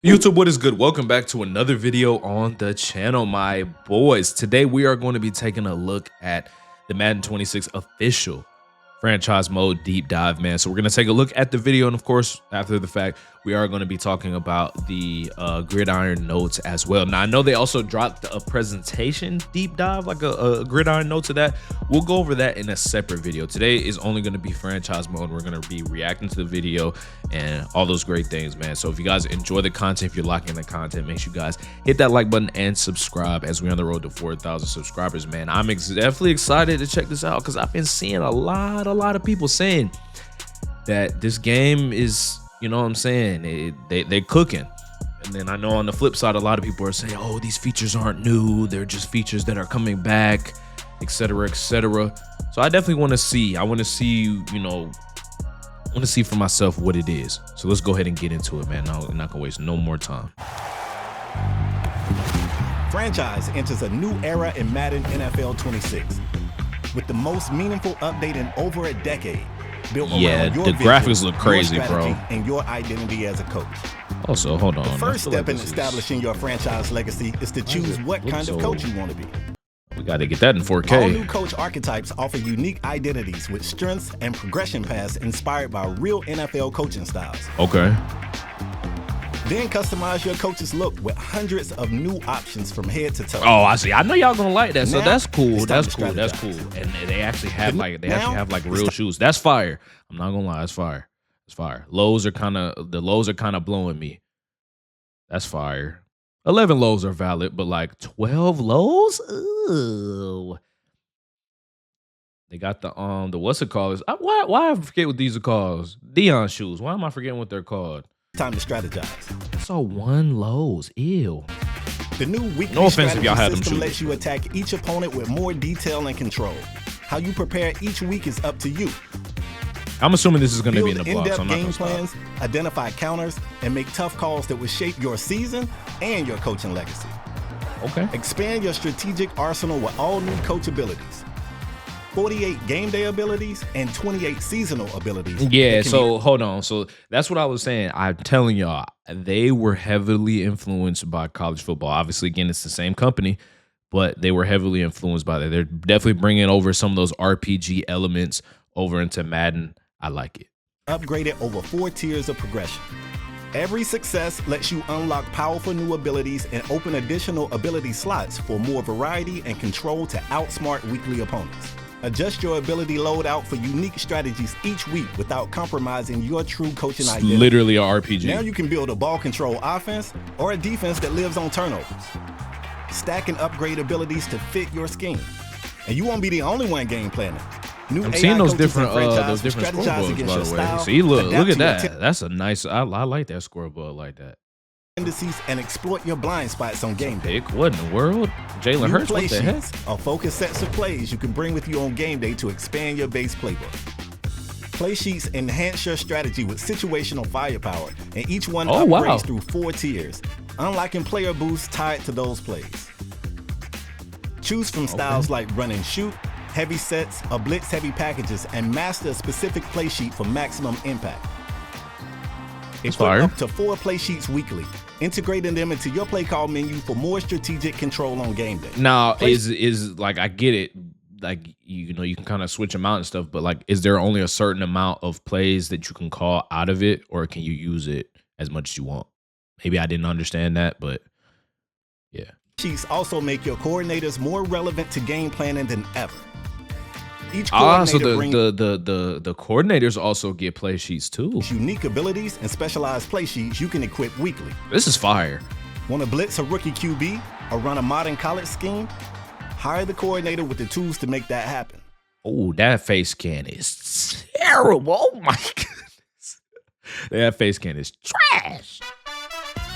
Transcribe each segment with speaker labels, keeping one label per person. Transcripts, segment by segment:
Speaker 1: YouTube, what is good? Welcome back to another video on the channel, my boys. Today we are going to be taking a look at the Madden 26 official franchise mode deep dive, man. So we're going to take a look at the video, and of course, after the fact, we are going to be talking about the gridiron notes as well. Now, I know they also dropped a presentation deep dive, like a gridiron note to that. We'll go over that in a separate video. Today is only going to be franchise mode. We're going to be reacting to the video and all those great things, man. So if you guys enjoy the content, if you're liking the content, make sure you guys hit that like button and subscribe as we're on the road to 4,000 subscribers, man. I'm definitely excited to check this out because I've been seeing a lot of people saying that this game is, you know what I'm saying, they're cooking. And then I know on the flip side, a lot of people are saying, oh, these features aren't new, they're just features that are coming back, etc., etc. So I definitely want to see. I want to see, you know, I want to see for myself what it is. So let's go ahead and get into it, man. I'm not gonna waste no more time.
Speaker 2: Franchise enters a new era in Madden NFL 26 with the most meaningful update in over a decade. Built around your
Speaker 1: the
Speaker 2: vision,
Speaker 1: graphics look crazy,
Speaker 2: your
Speaker 1: bro.
Speaker 2: strategy, and your identity as a coach.
Speaker 1: Also, hold on.
Speaker 2: The first step in establishing your franchise legacy is to choose what kind of coach you want to be.
Speaker 1: We got to get that in 4K.
Speaker 2: All new coach archetypes offer unique identities with strengths and progression paths inspired by real NFL coaching styles.
Speaker 1: Okay.
Speaker 2: Then customize your coach's look with hundreds of new options from head to toe.
Speaker 1: Oh, I see. I know y'all gonna like that. So
Speaker 2: Now,
Speaker 1: that's cool.
Speaker 2: it's time
Speaker 1: That's
Speaker 2: to
Speaker 1: cool. That's cool.
Speaker 2: strategize.
Speaker 1: And they actually have like real
Speaker 2: it's
Speaker 1: shoes. That's fire. I'm not gonna lie. That's fire. It's fire. The lows are kind of blowing me. That's fire. 11 lows are valid, but like 12 lows? Ooh. They got the what's it called? Why I forget what these are called? Dion shoes. Why am I forgetting what they're called?
Speaker 2: Time to strategize.
Speaker 1: I saw 1 lows. Ew.
Speaker 2: The new weekly
Speaker 1: No offense if y'all had them
Speaker 2: system
Speaker 1: shoes.
Speaker 2: lets you attack each opponent with more detail and control. How you prepare each week is up to you.
Speaker 1: I'm assuming this is gonna be in
Speaker 2: Build
Speaker 1: the block, so
Speaker 2: in-depth
Speaker 1: I'm not
Speaker 2: game
Speaker 1: gonna stop.
Speaker 2: plans, identify counters, and make tough calls that will shape your season and your coaching legacy.
Speaker 1: Okay.
Speaker 2: Expand your strategic arsenal with all new coach abilities. 48 game day abilities and 28 seasonal abilities.
Speaker 1: Yeah,
Speaker 2: that can
Speaker 1: so hold on. So that's what I was saying. I'm telling y'all, they were heavily influenced by college football. Obviously, again, it's the same company, but they were heavily influenced by that. They're definitely bringing over some of those RPG elements over into Madden. I like it.
Speaker 2: upgraded over 4 tiers of progression. Every success lets you unlock powerful new abilities and open additional ability slots for more variety and control to outsmart weekly opponents. Adjust your ability loadout for unique strategies each week without compromising your true coaching
Speaker 1: It's
Speaker 2: identity.
Speaker 1: literally a RPG.
Speaker 2: Now you can build a ball control offense or a defense that lives on turnovers. Stack and upgrade abilities to fit your scheme. And you won't be the only one game planning. New
Speaker 1: I'm
Speaker 2: AI
Speaker 1: seeing those
Speaker 2: coaches and
Speaker 1: different
Speaker 2: franchises
Speaker 1: scoreboards,
Speaker 2: strategize against
Speaker 1: by
Speaker 2: your
Speaker 1: the way.
Speaker 2: style,
Speaker 1: See, look
Speaker 2: adapt
Speaker 1: at
Speaker 2: to your
Speaker 1: that. That's a nice. I like that scoreboard like that.
Speaker 2: tendencies and exploit your blind spots on game day.
Speaker 1: Pick what in the world? Jalen
Speaker 2: New
Speaker 1: Hurts.
Speaker 2: play
Speaker 1: What the heck?
Speaker 2: sheets are focused sets of plays you can bring with you on game day to expand your base playbook. Play sheets enhance your strategy with situational firepower, and each one
Speaker 1: Oh,
Speaker 2: upgrades
Speaker 1: wow.
Speaker 2: through 4 tiers, unlocking player boosts tied to those plays. Choose from styles like run and shoot, heavy sets, or blitz heavy packages, and master a specific play sheet for maximum impact.
Speaker 1: It's
Speaker 2: Equip
Speaker 1: fire.
Speaker 2: up to 4 play sheets weekly, integrating them into your play call menu for more strategic control on game day.
Speaker 1: Now,
Speaker 2: Play-
Speaker 1: is like, I get it. Like, you know, you can kind of switch them out and stuff, but like, is there only a certain amount of plays that you can call out of it, or can you use it as much as you want? Maybe I didn't understand that, but yeah.
Speaker 2: Sheets also make your coordinators more relevant to game planning than ever. Each
Speaker 1: So
Speaker 2: coordinator brings
Speaker 1: the coordinators also get play sheets too.
Speaker 2: unique abilities and specialized play sheets you can equip weekly.
Speaker 1: This is fire.
Speaker 2: Want to blitz a rookie QB or run a modern college scheme? Hire the coordinator with the tools to make that happen.
Speaker 1: Oh, that face scan is terrible. Oh my goodness. That face scan is trash.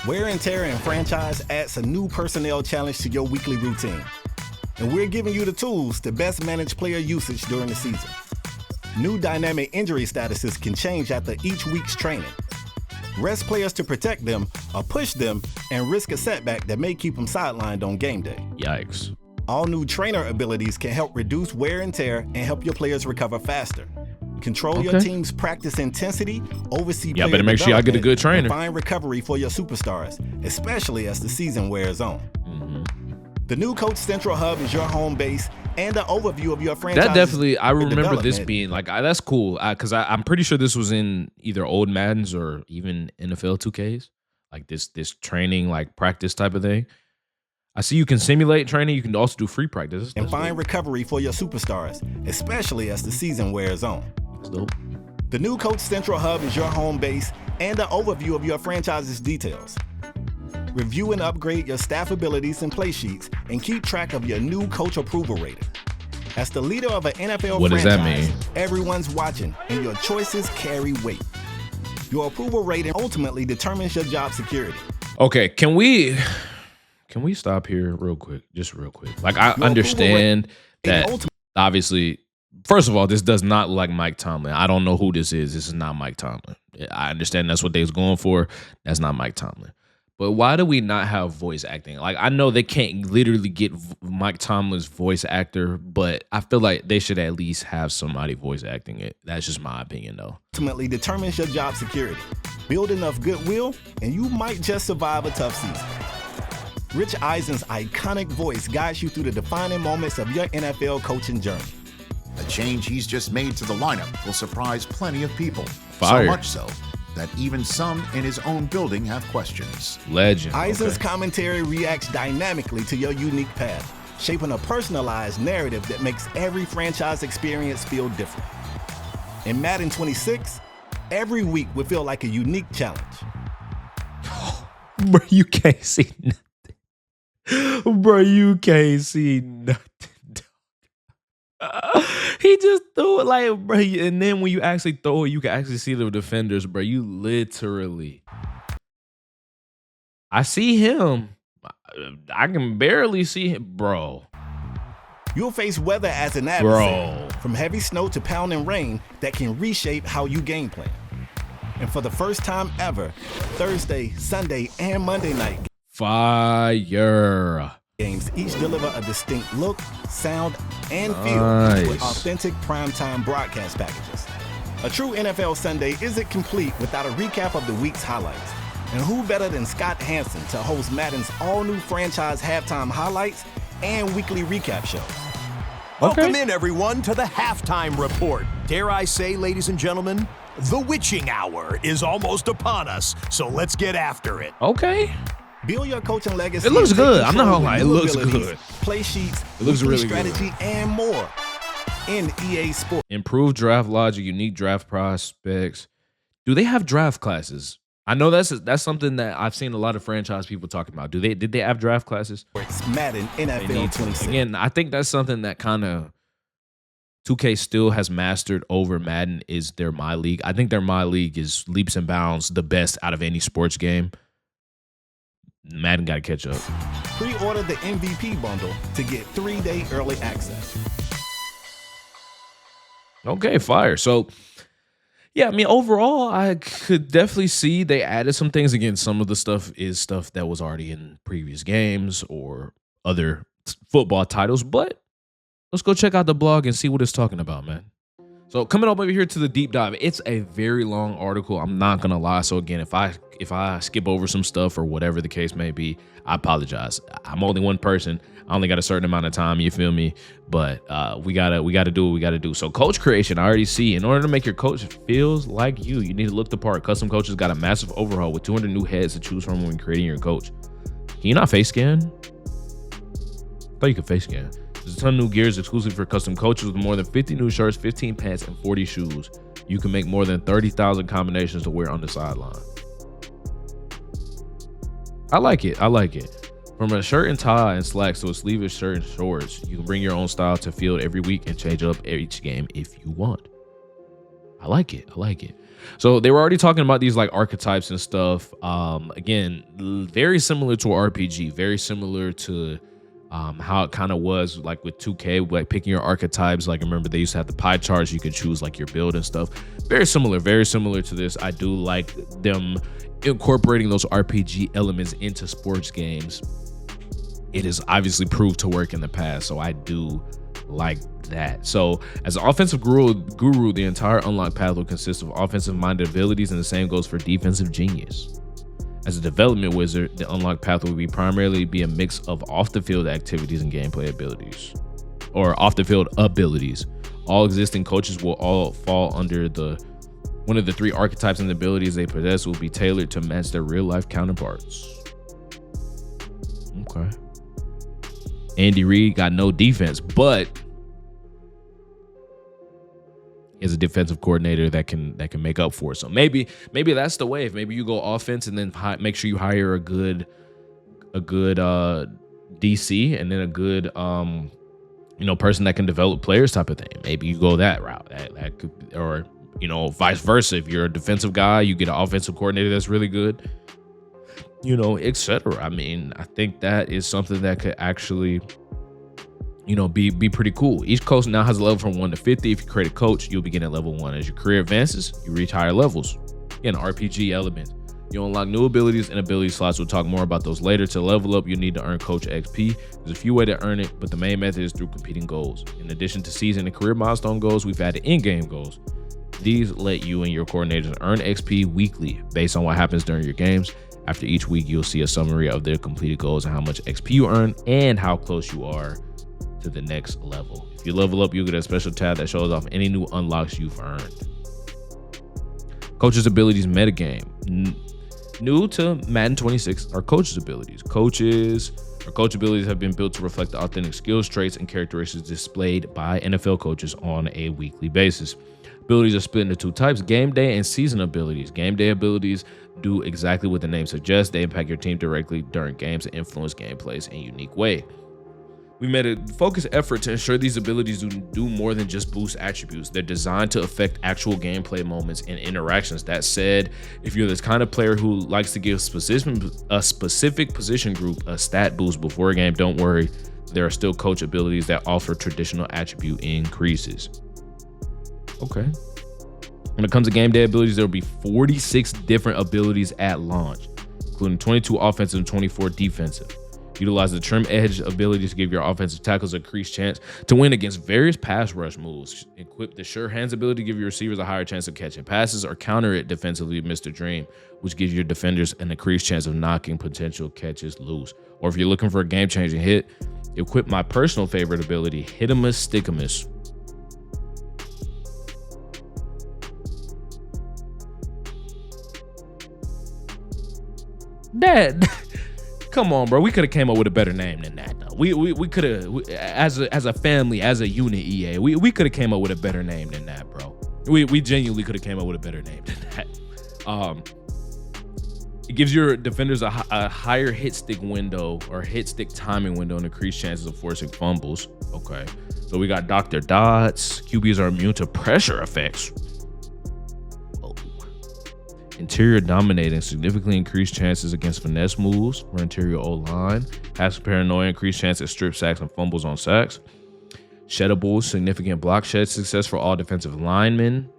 Speaker 2: Wear and tear in franchise adds a new personnel challenge to your weekly routine. And we're giving you the tools to best manage player usage during the season. New dynamic injury statuses can change after each week's training. Rest players to protect them or push them and risk a setback that may keep them sidelined on game day.
Speaker 1: Yikes.
Speaker 2: All new trainer abilities can help reduce wear and tear and help your players recover faster. Control your team's practice intensity, oversee player
Speaker 1: better make sure y'all get a good trainer.
Speaker 2: and find recovery for your superstars, especially as the season wears on. The new Coach Central Hub is your home base and an overview of your franchise.
Speaker 1: That definitely, I remember this being like, that's cool. Because I'm pretty sure this was in either old Maddens or even NFL 2Ks. Like this training, like practice type of thing. I see you can simulate training. You can also do free practice.
Speaker 2: And find recovery for your superstars, especially as the season wears on.
Speaker 1: That's dope.
Speaker 2: The new Coach Central Hub is your home base and an overview of your franchise's details. Review and upgrade your staff abilities and play sheets and keep track of your new coach approval rating. As the leader of an NFL
Speaker 1: what
Speaker 2: franchise,
Speaker 1: does that mean?
Speaker 2: Everyone's watching and your choices carry weight. Your approval rating ultimately determines your job security.
Speaker 1: Okay, can we stop here real quick? Just real quick. Like, I understand that obviously, first of all, this does not look like Mike Tomlin. I don't know who this is. This is not Mike Tomlin. I understand that's what they was going for. That's not Mike Tomlin. But why do we not have voice acting? Like, I know they can't literally get Mike Tomlin's voice actor, but I feel like they should at least have somebody voice acting it. That's just my opinion, though.
Speaker 2: Ultimately determines your job security. Build enough goodwill, and you might just survive a tough season. Rich Eisen's iconic voice guides you through the defining moments of your NFL coaching journey.
Speaker 3: A change he's just made to the lineup will surprise plenty of people.
Speaker 1: Fire.
Speaker 3: So much so that even some in his own building have questions.
Speaker 1: Legend.
Speaker 2: Eisen's commentary reacts dynamically to your unique path, shaping a personalized narrative that makes every franchise experience feel different. In Madden 26, every week will feel like a unique challenge.
Speaker 1: Bro, you can't see nothing. Bro, you can't see nothing. He just threw it like, bro, and then when you actually throw it, you can actually see the defenders, bro. You literally, I see him. I can barely see him, bro.
Speaker 2: You'll face weather as an adversary, from heavy snow to pounding rain that can reshape how you game plan. And for the first time ever, Thursday, Sunday, and Monday night
Speaker 1: fire
Speaker 2: games each deliver a distinct look, sound, and feel with authentic primetime broadcast packages. A true NFL Sunday isn't complete without a recap of the week's highlights. And who better than Scott Hanson to host Madden's all-new franchise halftime highlights and weekly recap shows.
Speaker 4: Welcome in, everyone, to the Halftime Report. Dare I say, ladies and gentlemen, the witching hour is almost upon us, so let's get after it.
Speaker 1: Okay.
Speaker 2: Build your coaching legacy.
Speaker 1: It looks good. I'm not gonna lie. It looks good.
Speaker 2: Play sheets,
Speaker 1: it looks really
Speaker 2: strategy,
Speaker 1: good.
Speaker 2: and more in EA Sports.
Speaker 1: Improved draft logic, unique draft prospects. Do they have draft classes? I know that's something that I've seen a lot of franchise people talking about. Did they have draft classes?
Speaker 2: It's Madden NFL 26.
Speaker 1: Again, I think that's something that kind of 2K still has mastered over Madden is their My League. I think their My League is leaps and bounds the best out of any sports game. Madden got to catch up.
Speaker 2: Pre-order the MVP bundle to get 3-day early access.
Speaker 1: Okay, fire. So, yeah, I mean, overall, I could definitely see they added some things. Again, some of the stuff is stuff that was already in previous games or other football titles. But let's go check out the blog and see what it's talking about, man. So coming up over here to the deep dive, it's a very long article. I'm not gonna lie. So again, if I skip over some stuff or whatever the case may be, I apologize. I'm only one person. I only got a certain amount of time. You feel me? But we gotta do what we gotta do. So coach creation, I already see. In order to make your coach feels like you need to look the part. Custom Coaches got a massive overhaul with 200 new heads to choose from when creating your coach. Can you not face scan? I thought you could face scan. There's a ton of new gears exclusive for custom coaches with more than 50 new shirts, 15 pants, and 40 shoes. You can make more than 30,000 combinations to wear on the sideline. I like it. I like it. From a shirt and tie and slacks to a sleeveless shirt and shorts, you can bring your own style to field every week and change up each game if you want. I like it. I like it. So they were already talking about these like archetypes and stuff. Again, very similar to RPG, very similar to how it kind of was like with 2K, like picking your archetypes. Like, remember they used to have the pie charts, you could choose like your build and stuff. Very similar to this. I do like them incorporating those RPG elements into sports games. It is obviously proved to work in the past, so I do like that. So as an offensive guru, the entire unlock path will consist of offensive-minded abilities, and the same goes for defensive genius. As a development wizard, the unlock path will primarily be a mix of off-the-field activities and gameplay abilities, or off-the-field abilities. All existing coaches will all fall under one of the 3 archetypes, and the abilities they possess will be tailored to match their real-life counterparts. Okay. Andy Reid got no defense, but he has a defensive coordinator that can make up for it. So maybe that's the wave. Maybe you go offense and then make sure you hire a good DC and then a good person that can develop players type of thing. Maybe you go that route. That could, or vice versa. If you're a defensive guy, you get an offensive coordinator that's really good, etc. I mean, I think that is something that could actually be pretty cool. Each coach now has a level from 1 to 50. If you create a coach, you'll begin at level 1. As your career advances, you reach higher levels. Again, RPG element. You unlock new abilities and ability slots. We'll talk more about those later. To level up, you need to earn coach XP. There's a few ways to earn it, but the main method is through competing goals. In addition to season and career milestone goals, we've added in-game goals. These let you and your coordinators earn XP weekly based on what happens during your games. After each week, you'll see a summary of their completed goals and how much XP you earn and how close you are to the next level. If you level up, you'll get a special tab that shows off any new unlocks you've earned. Coach's abilities metagame. New to Madden 26 are coach's abilities. Coach abilities have been built to reflect the authentic skills, traits, and characteristics displayed by NFL coaches on a weekly basis. Abilities are split into 2 types: game day and season abilities. Game day abilities do exactly what the name suggests. They impact your team directly during games and influence gameplays in a unique way. We made a focused effort to ensure these abilities do more than just boost attributes. They're designed to affect actual gameplay moments and interactions. That said, if you're this kind of player who likes to give a specific position group a stat boost before a game, don't worry. There are still coach abilities that offer traditional attribute increases. Okay. When it comes to game day abilities, there will be 46 different abilities at launch, including 22 offensive and 24 defensive. Utilize the trim edge ability to give your offensive tackles a increased chance to win against various pass rush moves. Equip the sure hands ability to give your receivers a higher chance of catching passes, or counter it defensively with Mr. Dream, which gives your defenders an increased chance of knocking potential catches loose. Or if you're looking for a game-changing hit, equip my personal favorite ability, Hitimus Stickamus. Dad. Come on, bro. We could have came up with a better name than that, though. We could have, as a family, as a unit, EA, we could have came up with a better name than that, bro. We genuinely could have came up with a better name than that. It gives your defenders a higher hit stick window or hit stick timing window and increased chances of forcing fumbles. Okay, so we got Dr. Dots. QBs are immune to pressure effects. Interior dominating, significantly increased chances against finesse moves or interior O-line. Passive paranoia, increased chance at strip sacks and fumbles on sacks. Sheddables, significant block shed success for all defensive linemen.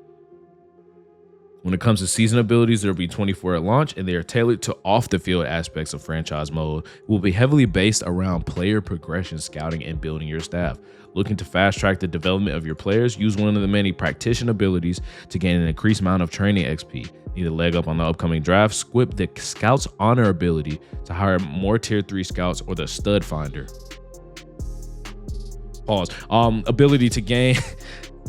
Speaker 1: When it comes to season abilities, there will be 24 at launch, and they are tailored to off-the-field aspects of franchise mode. It will be heavily based around player progression, scouting, and building your staff. Looking to fast-track the development of your players, use one of the many practitioner abilities to gain an increased amount of training XP. Need a leg up on the upcoming draft? Squip the Scout's Honor ability to hire more Tier 3 scouts, or the Stud Finder. Pause. Ability to gain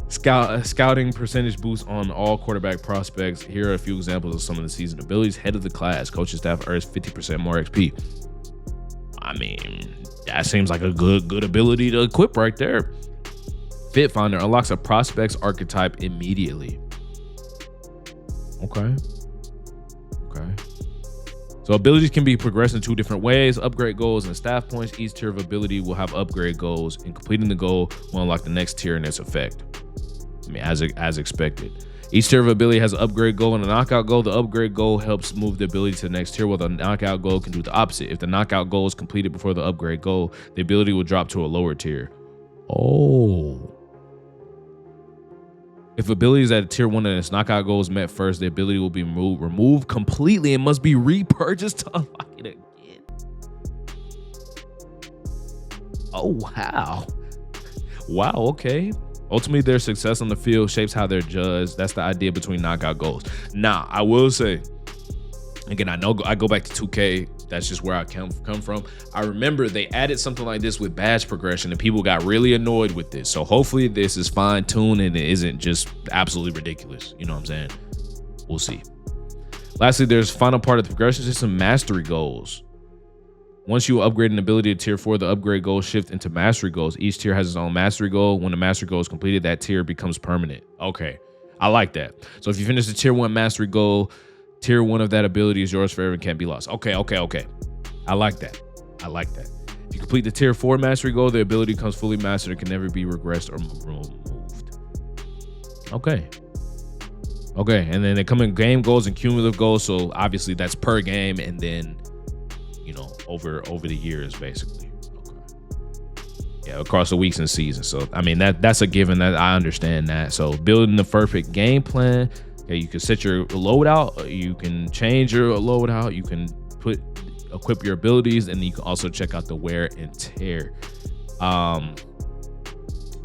Speaker 1: scouting percentage boost on all quarterback prospects. Here are a few examples of some of the season abilities. Head of the class. Coaching staff earns 50% more XP. I mean, that seems like a good ability to equip right there. Fit Finder unlocks a prospect's archetype immediately. Okay. So abilities can be progressed in 2 different ways: upgrade goals and staff points. Each tier of ability will have upgrade goals, and completing the goal will unlock the next tier in its effect. I mean, as expected. Each tier of ability has an upgrade goal and a knockout goal. The upgrade goal helps move the ability to the next tier, while the knockout goal can do the opposite. If the knockout goal is completed before the upgrade goal, the ability will drop to a lower tier. Oh. If abilities at a tier 1 and its knockout goal is met first, the ability will be removed completely and must be repurchased to unlock it again. Oh, wow. Wow, okay. Ultimately, their success on the field shapes how they're judged. That's the idea between knockout goals. Now, I will say, again, I know I go back to 2K. That's just where I come from. I remember they added something like this with badge progression, and people got really annoyed with this. So hopefully this is fine-tuned and it isn't just absolutely ridiculous. You know what I'm saying? We'll see. Lastly, there's final part of the progression system, mastery goals. Once you upgrade an ability to tier 4, the upgrade goals shift into mastery goals. Each tier has its own mastery goal. When the mastery goal is completed, that tier becomes permanent. Okay, I like that. So if you finish the tier 1 mastery goal, tier 1 of that ability is yours forever and can't be lost. Okay. I like that. If you complete the tier 4 mastery goal, the ability becomes fully mastered and can never be regressed or removed. Okay, and then they come in game goals and cumulative goals. So obviously that's per game, and then over the years, basically. Okay. Yeah, across the weeks and seasons. So I mean that's a given. That I understand that. So building the perfect game plan. Okay, you can set your loadout. You can change your loadout. You can equip your abilities, and you can also check out the wear and tear. I'm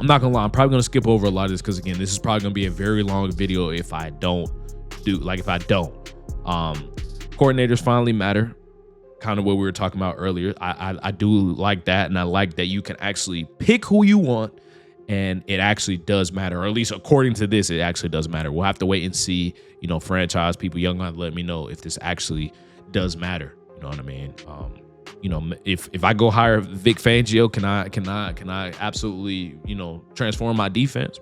Speaker 1: not gonna lie. I'm probably gonna skip over a lot of this because again, this is probably gonna be a very long video if I don't. Coordinators finally matter. Kind of what we were talking about earlier. I do like that, and I like that you can actually pick who you want, and it actually does matter, or at least according to this, it actually does matter. We'll have to wait and see. Franchise people, young guys, let me know if this actually does matter. You know what I mean? If I go hire Vic Fangio, can I absolutely transform my defense?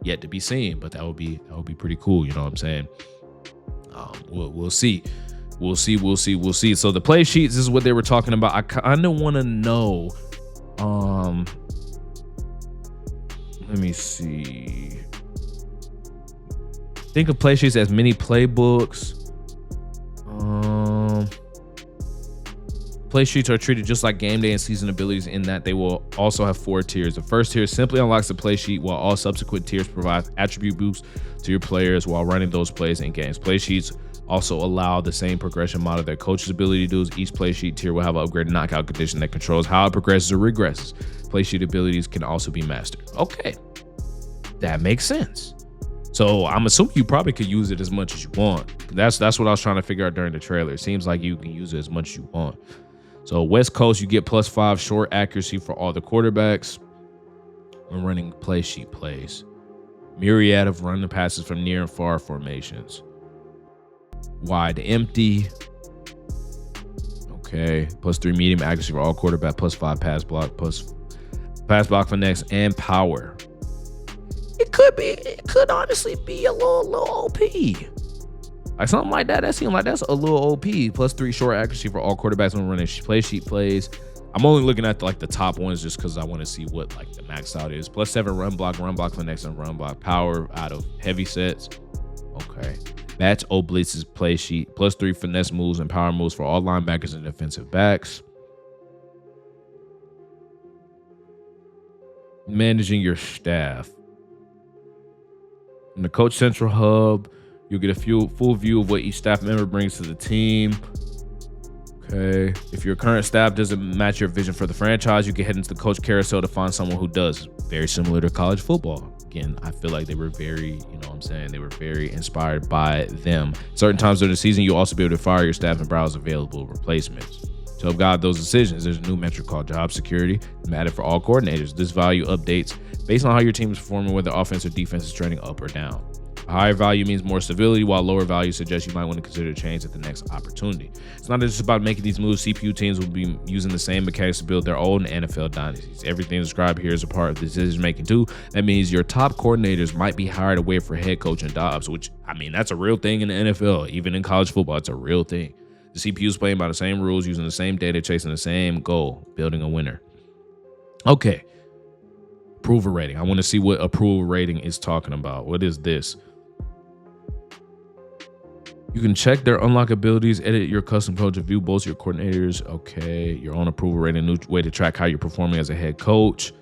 Speaker 1: Yet to be seen, but that would be pretty cool. You know what I'm saying? We'll see. We'll see. So the play sheets, this is what they were talking about. I kind of want to know. Let me see. Think of play sheets as mini playbooks. Play sheets are treated just like game day and season abilities in that they will also have 4 tiers. The first tier simply unlocks the play sheet, while all subsequent tiers provide attribute boosts to your players while running those plays in games. Play sheets also allow the same progression model that coach's ability does. Each play sheet tier will have an upgraded knockout condition that controls how it progresses or regresses. Play sheet abilities can also be mastered. Okay, that makes sense. So I'm assuming you probably could use it as much as you want. That's what I was trying to figure out during the trailer. It seems like you can use it as much as you want. So West Coast, you get +5 short accuracy for all the quarterbacks when running play sheet plays. Myriad of running passes from near and far formations. Wide empty. Okay. +3 medium accuracy for all quarterback. +5 pass block. Pass block finesse and power. It could honestly be a little OP. Like something like that. That seems like that's a little OP. +3 short accuracy for all quarterbacks when running play sheet plays. I'm only looking at the top ones just because I want to see what the max out is. +7 run block finesse, and run block power out of heavy sets. Okay. Match Oblitz's play sheet. +3 finesse moves and power moves for all linebackers and defensive backs. Managing your staff. In the Coach Central Hub, you'll get a full view of what each staff member brings to the team. Okay. If your current staff doesn't match your vision for the franchise, you can head into the coach carousel to find someone who does. Very similar to college football. Again, I feel like they were very, they were very inspired by them. Certain times during the season, you'll also be able to fire your staff and browse available replacements. To help guide those decisions, there's a new metric called job security, added for all coordinators. This value updates based on how your team is performing, whether offense or defense is trending up or down. A higher value means more stability, while lower value suggests you might want to consider a change at the next opportunity. It's not just about making these moves. CPU teams will be using the same mechanics to build their own NFL dynasties. Everything described here is a part of the decision making too. That means your top coordinators might be hired away for head coaching jobs, which, that's a real thing in the NFL. Even in college football, it's a real thing. The CPU is playing by the same rules, using the same data, chasing the same goal, building a winner. Okay. Approval rating. I want to see what approval rating is talking about. What is this? You can check their unlock abilities, edit your custom code to view both your coordinators. Okay. Your own approval rating, new way to track how you're performing as a head coach.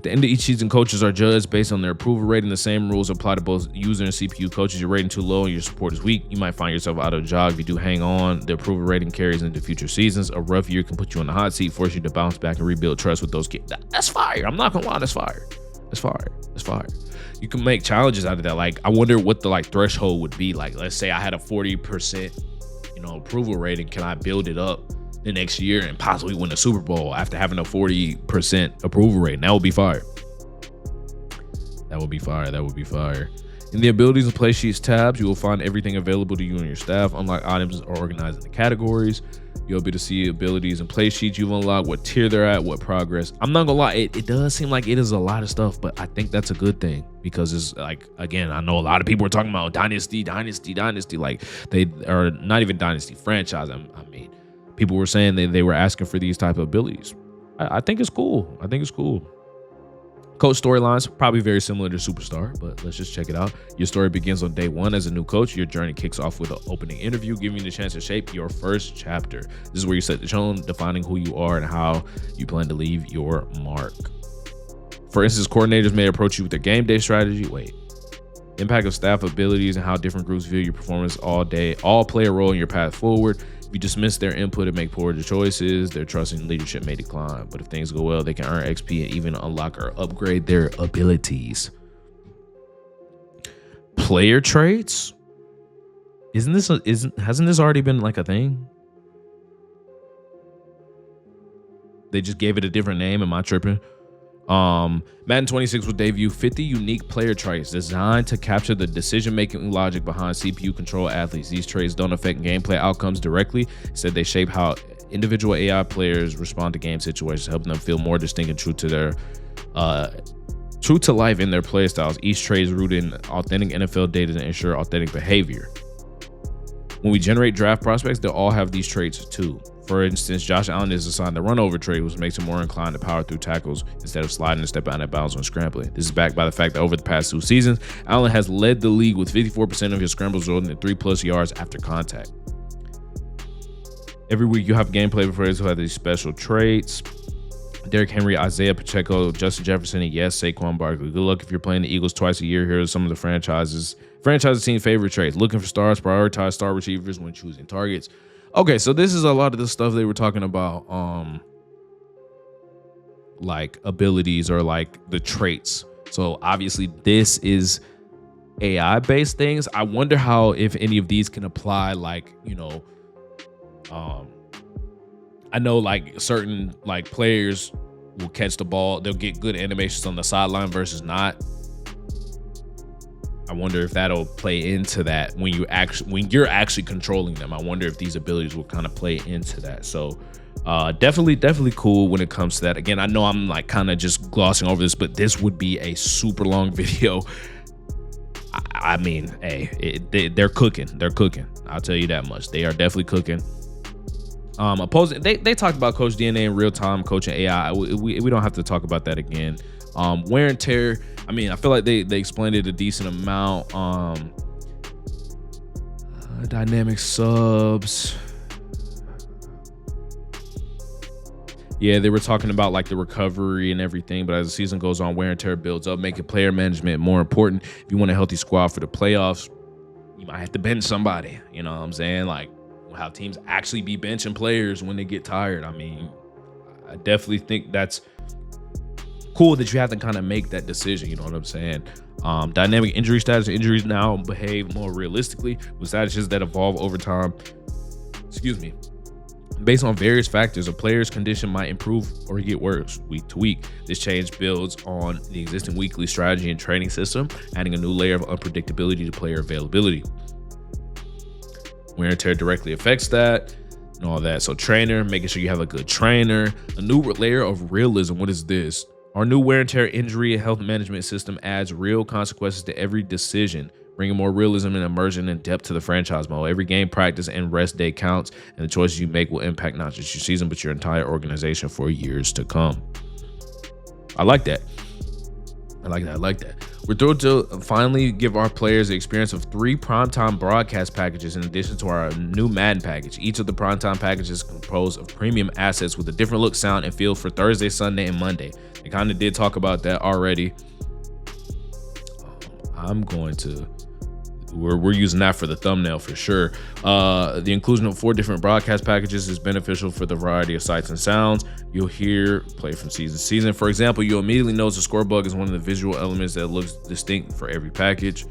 Speaker 1: the end of each season, coaches are judged based on their approval rating. The same rules apply to both user and CPU coaches. Your rating too low and your support is weak, you might find yourself out of a job. If you do hang on, the approval rating carries into future seasons. A rough year can put you on the hot seat, force you to bounce back and rebuild trust with those kids. That's fire. I'm not gonna lie, that's fire. That's fire. That's fire. You can make challenges out of that. Like, I wonder what the threshold would be. Like, let's say I had a 40%, approval rating. Can I build it up the next year and possibly win a Super Bowl after having a 40% approval rating? That would be fire. That would be fire. That would be fire. In the abilities and play sheets tabs, you will find everything available to you and your staff. Unlock items are organized into categories. You'll be able to see abilities and play sheets you've unlocked, what tier they're at, what progress. I'm not gonna lie, it does seem like it is a lot of stuff, but I think that's a good thing because it's like, again, I know a lot of people are talking about dynasty. Like, they are not even dynasty, franchise. I mean, people were saying they were asking for these type of abilities. I think it's cool. I think it's cool. Coach storylines, probably very similar to Superstar, but let's just check it out. Your story begins on day one as a new coach. Your journey kicks off with an opening interview, giving you the chance to shape your first chapter. This is where you set the tone, defining who you are and how you plan to leave your mark. For instance, coordinators may approach you with their game day strategy. Impact of staff abilities and how different groups view your performance all day all play a role in your path forward. If you dismiss their input and make poor choices, their trust in leadership may decline. But if things go well, they can earn XP and even unlock or upgrade their abilities. Player traits? Hasn't this already been like a thing? They just gave it a different name. Am I tripping? Madden 26 will debut 50 unique player traits designed to capture the decision-making logic behind CPU-controlled athletes. These traits don't affect gameplay outcomes directly. Instead, they shape how individual AI players respond to game situations, helping them feel more distinct and true to life in their play styles. Each trait is rooted in authentic NFL data to ensure authentic behavior. When we generate draft prospects, they'll all have these traits too. For instance, Josh Allen is assigned the runover trait, which makes him more inclined to power through tackles instead of sliding and stepping out of bounds when scrambling. This is backed by the fact that over the past 2 seasons, Allen has led the league with 54% of his scrambles resulting in 3+ yards after contact. Every week, you have gameplay players who have these special traits. Derrick Henry, Isaiah Pacheco, Justin Jefferson, and yes, Saquon Barkley. Good luck if you're playing the Eagles twice a year. Here are some of the franchise team favorite traits. Looking for stars, prioritize star receivers when choosing targets. Okay, so this is a lot of the stuff they were talking about, like abilities or like the traits. So obviously this is AI based things. I wonder how, if any of these can apply, like, I know like certain like players will catch the ball. They'll get good animations on the sideline versus not. I wonder if that'll play into that when you're actually controlling them. I wonder if these abilities will kind of play into that. So definitely cool when it comes to that. Again, I know I'm like kind of just glossing over this, but this would be a super long video. I mean, hey, they're cooking. They're cooking. I'll tell you that much. They are definitely cooking. Opposing, they talked about Coach DNA in real time, coaching AI. We don't have to talk about that again. Wear and tear. I mean, I feel like they explained it a decent amount. Dynamic subs. Yeah, they were talking about like the recovery and everything, but as the season goes on, wear and tear builds up, making player management more important. If you want a healthy squad for the playoffs, you might have to bench somebody. You know what I'm saying? Like, how teams actually be benching players when they get tired. I mean, I definitely think that's cool that you have to kind of make that decision. You know what I'm saying? Dynamic injury status. Injuries now behave more realistically with statuses that evolve over time. Excuse me. Based on various factors, a player's condition might improve or get worse week to week. This change builds on the existing weekly strategy and training system, adding a new layer of unpredictability to player availability. Wear and tear directly affects that and all that. So trainer, making sure you have a good trainer. A new layer of realism. What is this? Our new wear and tear injury and health management system adds real consequences to every decision, bringing more realism and immersion and depth to the franchise mode. Every game, practice, and rest day counts, and the choices you make will impact not just your season, but your entire organization for years to come. I like that. I like that. We're thrilled to finally give our players the experience of 3 primetime broadcast packages in addition to our new Madden package. Each of the primetime packages is composed of premium assets with a different look, sound, and feel for Thursday, Sunday, and Monday. They kind of did talk about that already. I'm going to, we're using that for the thumbnail for sure. The inclusion of 4 different broadcast packages is beneficial for the variety of sights and sounds you'll hear play from season to season. For example, you'll immediately notice the score bug is one of the visual elements that looks distinct for every package.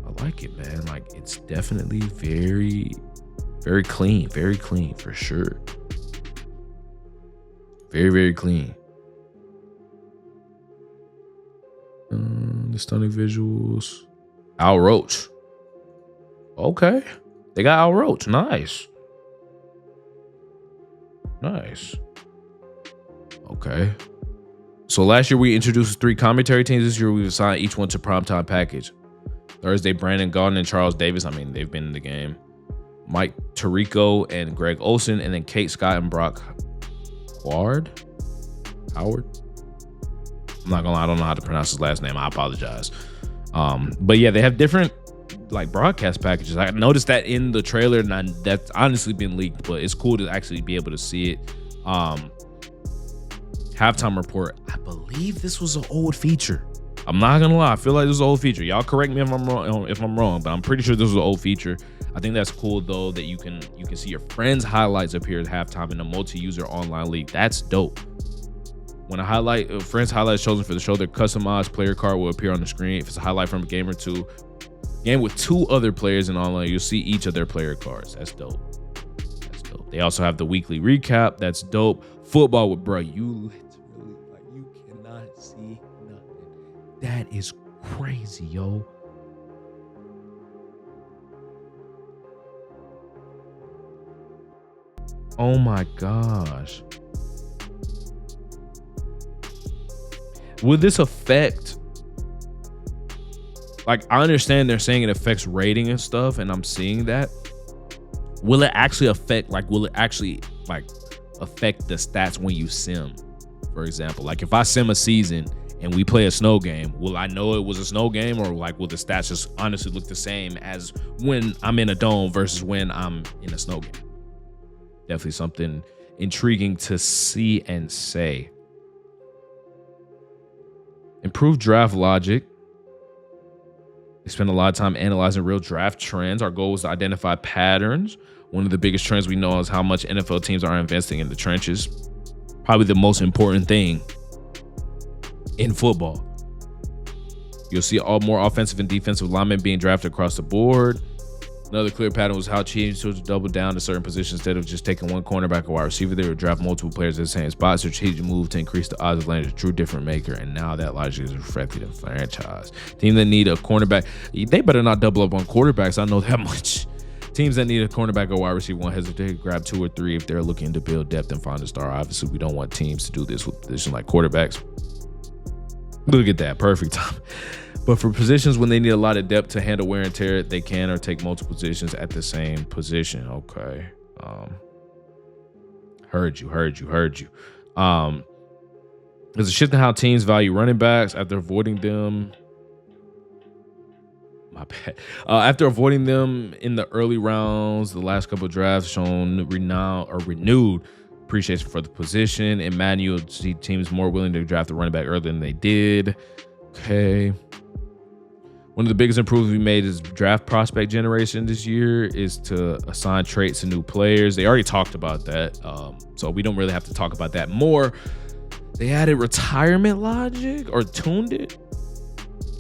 Speaker 1: I like it, man. Like, it's definitely very, very clean for sure. Very, very clean. The stunning visuals. Al Roach. Okay. They got Al Roach. Nice. Okay. So last year we introduced 3 commentary teams. This year we've assigned each one to primetime package. Thursday, Brandon Gaudin and Charles Davis. I mean, they've been in the game. Mike Tirico and Greg Olson. And then Kate Scott and Brock Howard. I'm not gonna lie, I don't know how to pronounce his last name. I apologize. But yeah, they have different like broadcast packages. I noticed that in the trailer, and that's honestly been leaked, but it's cool to actually be able to see it. Halftime report. I believe this was an old feature. I'm not gonna lie, I feel like this was an old feature. Y'all correct me if I'm wrong, but I'm pretty sure this was an old feature. I think that's cool though, that you can see your friends' highlights appear at halftime in a multi-user online league. That's dope. When a friend's highlight is chosen for the show, their customized player card will appear on the screen. If it's a highlight from a game with 2 other players in online, you'll see each of their player cards. That's dope. They also have the weekly recap. That's dope. Football with bro, you literally you cannot see nothing. That is crazy, yo. Oh my gosh. Will this affect, like, I understand they're saying it affects rating and stuff, and I'm seeing that. Will it actually affect, like, affect the stats when you sim? For example, like if I sim a season and we play a snow game, will I know it was a snow game, or like will the stats just honestly look the same as when I'm in a dome versus when I'm in a snow game? Definitely something intriguing to see and say. Improved draft logic. They spend a lot of time analyzing real draft trends. Our goal is to identify patterns. One of the biggest trends we know is how much NFL teams are investing in the trenches. Probably the most important thing in football. You'll see more offensive and defensive linemen being drafted across the board. Another clear pattern was how teams chose to double down to certain positions instead of just taking one cornerback or wide receiver. They would draft multiple players at the same spot. Strategic move to increase the odds of landing a true different maker. And now that logic is reflected in franchise. Team that need a cornerback, they better not double up on quarterbacks. I know that much. Teams that need a cornerback or wide receiver won't hesitate to grab 2 or 3 if they're looking to build depth and find a star. Obviously, we don't want teams to do this with positions like quarterbacks. Look at that, perfect time. But for positions when they need a lot of depth to handle wear and tear, they can or take multiple positions at the same position. Okay. Heard you. There's a shift in how teams value running backs after avoiding them. My bad. After avoiding them in the early rounds, the last couple of drafts shown renewed appreciation for the position. In Madden, you'll see teams more willing to draft the running back earlier than they did. Okay. One of the biggest improvements we made is draft prospect generation this year is to assign traits to new players. They already talked about that, so we don't really have to talk about that more. They added retirement logic or tuned it.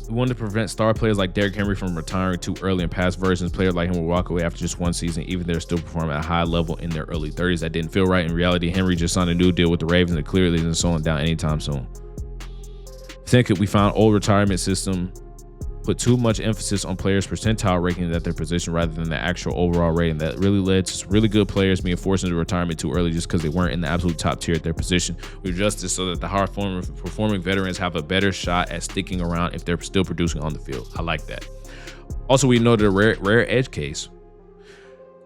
Speaker 1: We wanted to prevent star players like Derrick Henry from retiring too early in past versions. Players like him will walk away after just one season, even if they're still performing at a high level in their early 30s. That didn't feel right. In reality, Henry just signed a new deal with the Ravens and clearly isn't slowing down anytime soon. I think we found old retirement system put too much emphasis on players' percentile ranking at their position rather than the actual overall rating. That really led to really good players being forced into retirement too early just because they weren't in the absolute top tier at their position. We adjusted this so that the higher performing veterans have a better shot at sticking around if they're still producing on the field. I like that. Also, we noted a rare edge case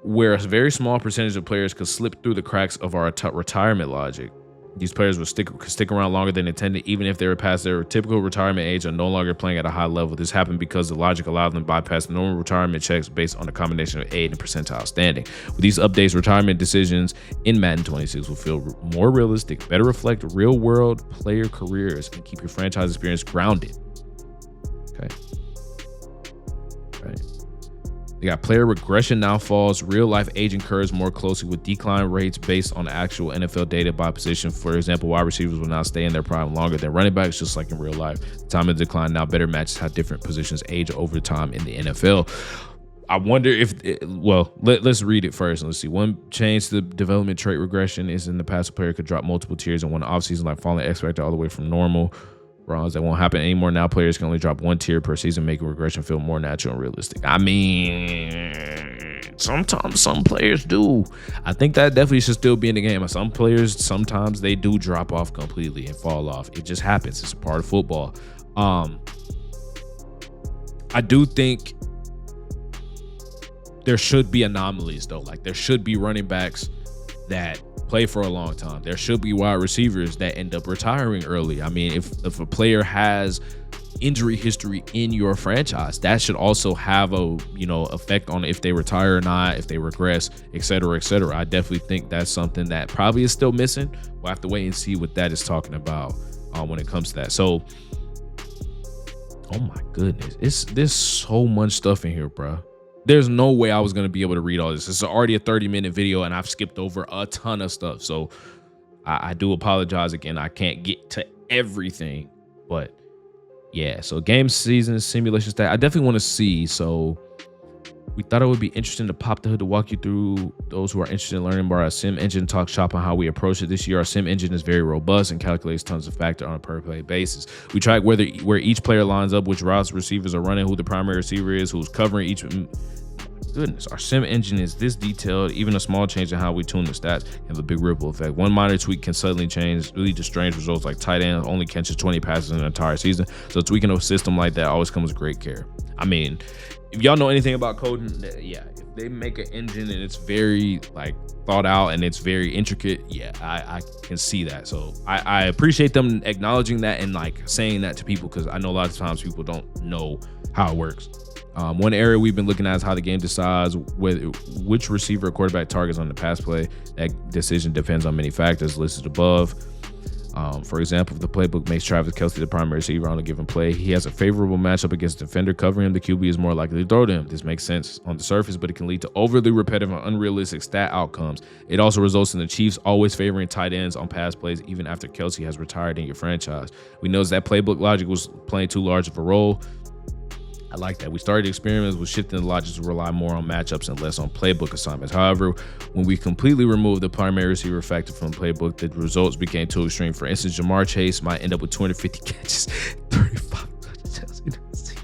Speaker 1: where a very small percentage of players could slip through the cracks of our retirement logic. These players will stick around longer than intended, even if they were past their typical retirement age or no longer playing at a high level. This happened because the logic allowed them to bypass the normal retirement checks based on a combination of age and percentile standing. With these updates, retirement decisions in Madden 26 will feel more realistic, better reflect real-world player careers, and keep your franchise experience grounded. Okay. Right. They got player regression now falls real-life aging curves more closely with decline rates based on actual NFL data by position. For example, wide receivers will now stay in their prime longer than running backs, just like in real life. The time of decline now better matches how different positions age over time in the NFL. I wonder if, let's read it first. Let's see. One change to the development trait regression is in the past, a player could drop multiple tiers in one offseason, like falling expected all the way from normal. That won't happen anymore. Now players can only drop one tier per season, making regression feel more natural and realistic. I mean, sometimes some players do. I think that definitely should still be in the game. Some players, sometimes they do drop off completely and fall off. It just happens. It's a part of football. I do think there should be anomalies though. Like there should be running backs that play for a long time. There should be wide receivers that end up retiring early. I mean, if a player has injury history in your franchise, that should also have a effect on if they retire or not, if they regress, etc., etc. I definitely think that's something that probably is still missing. We'll have to wait and see what that is talking about when it comes to that. So, oh my goodness, there's so much stuff in here, bro. There's no way I was going to be able to read all this. It's already a 30-minute video, and I've skipped over a ton of stuff. So I do apologize again. I can't get to everything. But, yeah. So game season simulation stat. I definitely want to see. So we thought it would be interesting to pop the hood to walk you through those who are interested in learning more. Our sim engine talk shop on how we approach it this year. Our sim engine is very robust and calculates tons of factors on a per play basis. We track where each player lines up, which routes receivers are running, who the primary receiver is, who's covering each. Goodness, our sim engine is this detailed. Even a small change in how we tune the stats can have a big ripple effect. One minor tweak can suddenly lead to strange results, like tight end only catches 20 passes in an entire season. So tweaking a system like that always comes with great care. I mean, if y'all know anything about coding, yeah, if they make an engine and it's very thought out and it's very intricate, yeah, I can see that. So I appreciate them acknowledging that and saying that to people, because I know a lot of times people don't know how it works. One area we've been looking at is how the game decides which receiver or quarterback targets on the pass play. That decision depends on many factors listed above. For example, if the playbook makes Travis Kelce the primary receiver on a given play, he has a favorable matchup against a defender covering him, the QB is more likely to throw to him. This makes sense on the surface, but it can lead to overly repetitive and unrealistic stat outcomes. It also results in the Chiefs always favoring tight ends on pass plays, even after Kelce has retired in your franchise. We noticed that playbook logic was playing too large of a role. I like that. We started experiments with shifting the logic to rely more on matchups and less on playbook assignments. However, when we completely removed the primary receiver factor from the playbook, the results became too extreme. For instance, Jamar Chase might end up with 250 catches, 35 touchdowns in the season.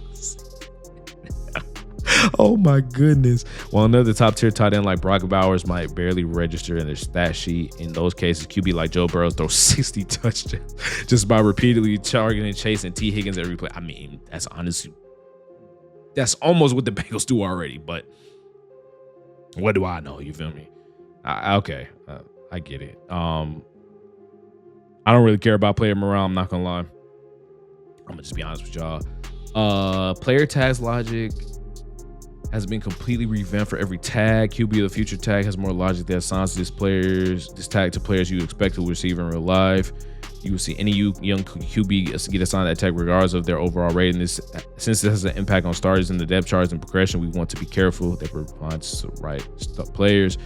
Speaker 1: Oh my goodness. While another top tier tight end like Brock Bowers might barely register in their stat sheet. In those cases, QB like Joe Burrow throws 60 touchdowns just by repeatedly targeting Chase and T. Higgins every play. I mean, that's honestly, that's almost what the Bengals do already, but what do I know? You feel me? Okay, I get it. I don't really care about player morale. I'm not gonna lie. I'm gonna just be honest with y'all. Player tags logic has been completely revamped for every tag. QB of the future tag has more logic that assigns this tag to players you expect to receive in real life. You will see any young QB get assigned that tag regardless of their overall rating. Since this has an impact on starters in the depth charts and progression, we want to be careful that provides the right players.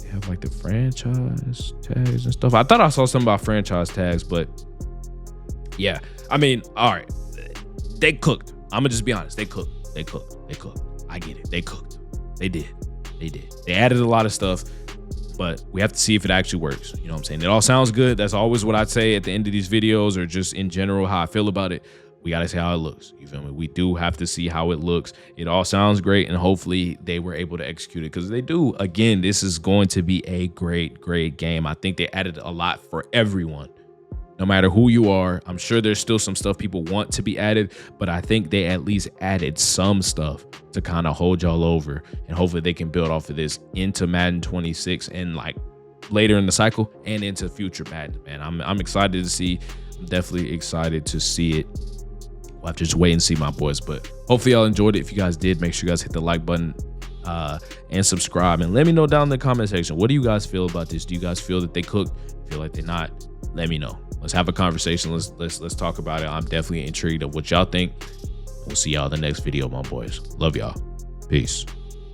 Speaker 1: They have the franchise tags and stuff. I thought I saw something about franchise tags, but yeah. I mean, all right. They cooked. I'm gonna just be honest. They cooked. I get it. They cooked. They did. They added a lot of stuff, but we have to see if it actually works. You know what I'm saying? It all sounds good. That's always what I'd say at the end of these videos, or just in general how I feel about it. We got to see how it looks. You feel me? We do have to see how it looks. It all sounds great, and hopefully they were able to execute it, because they do. Again, this is going to be a great game. I think they added a lot for everyone. No matter who you are, I'm sure there's still some stuff people want to be added, but I think they at least added some stuff to kind of hold y'all over, and hopefully they can build off of this into Madden 26 and later in the cycle and into future Madden, man. I'm excited to see. I'm definitely excited to see it. We'll have to just wait and see, my boys. But hopefully y'all enjoyed it. If you guys did, make sure you guys hit the like button and subscribe, and let me know down in the comment section, what do you guys feel about this? Do you guys feel that they cook? Feel like they're not? Let me know. Let's have a conversation. Let's talk about it. I'm definitely intrigued of what y'all think. We'll see y'all in the next video, my boys. Love y'all. Peace.